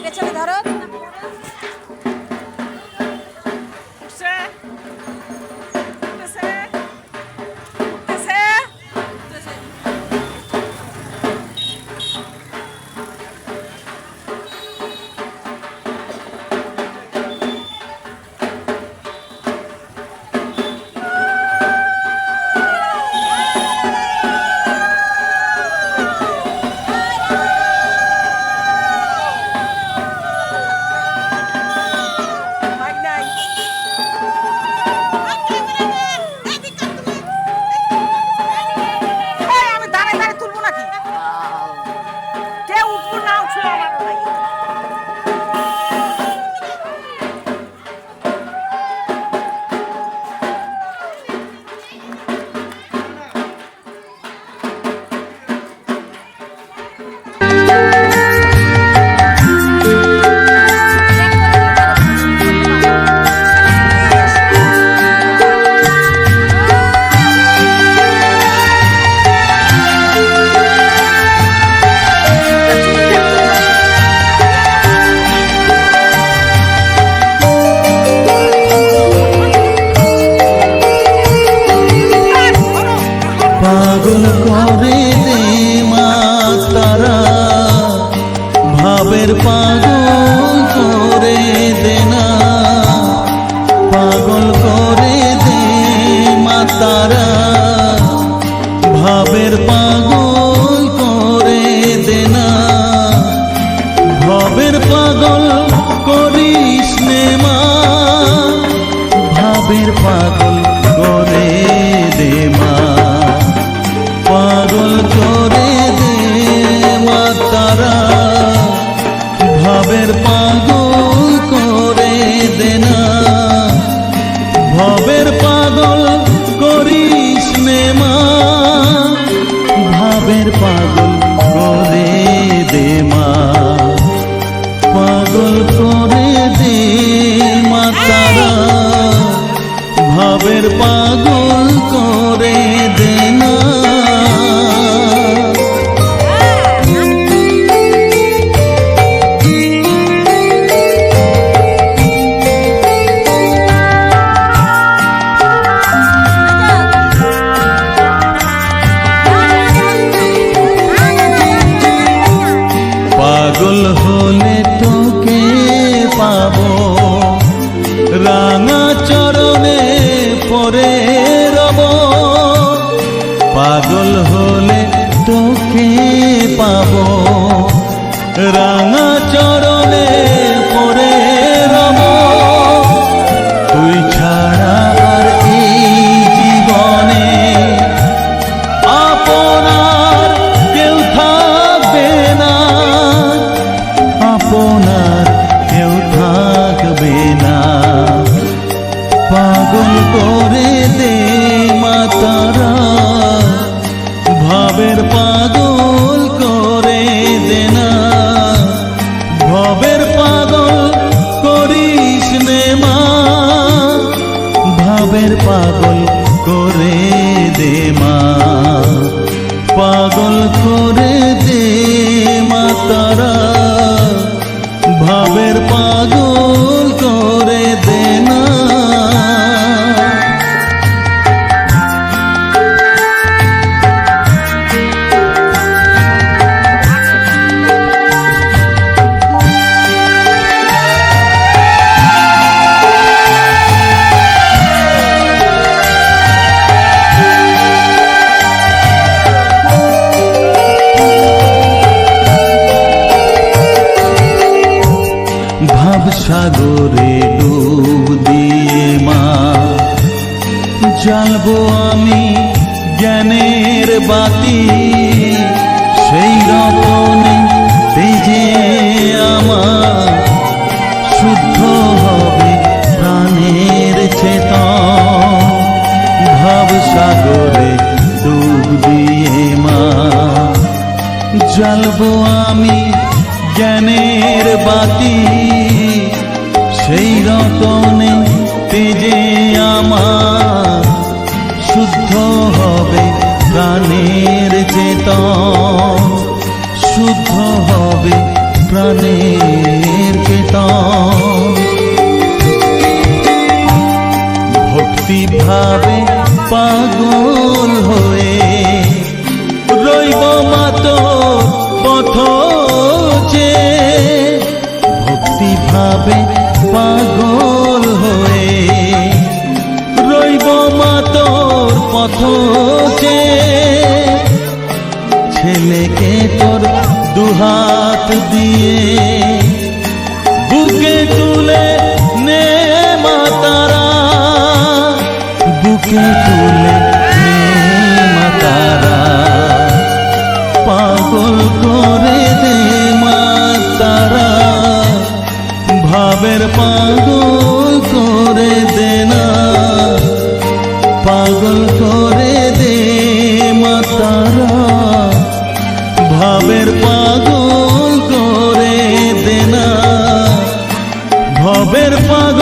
পেছনে ধরো সাগরে ডুব দিয়ে মা জ্বালবো আমি জ্ঞানের বাতি, সেই রতনে তেজে আমার শুদ্ধ হবে প্রাণের চেতন। ভাব সাগরে ডুব দিয়ে মা জ্বালবো আমি জ্ঞানের বাতি, সেই রতনে তেজে আমার শুদ্ধ হবে প্রাণের চেতন, শুদ্ধ হবে প্রাণের চেতন। ভক্তি ভাবে পাগল হয়ে রইব মাতো পথ যে, ভক্তি ভাবে পাগল হয়ে রইব মাতোর পথ যে। ছেলেকে তোর দুহাত দিয়ে বুকে তুলে নে মা তারা, বুকে তুলে নে মা তারা, পাগল করে দে মা তারা, ভাবের পাগল করে দে না, পাগল করে দে মা তারা, ভাবের পাগল করে দে না, ভবের পাগল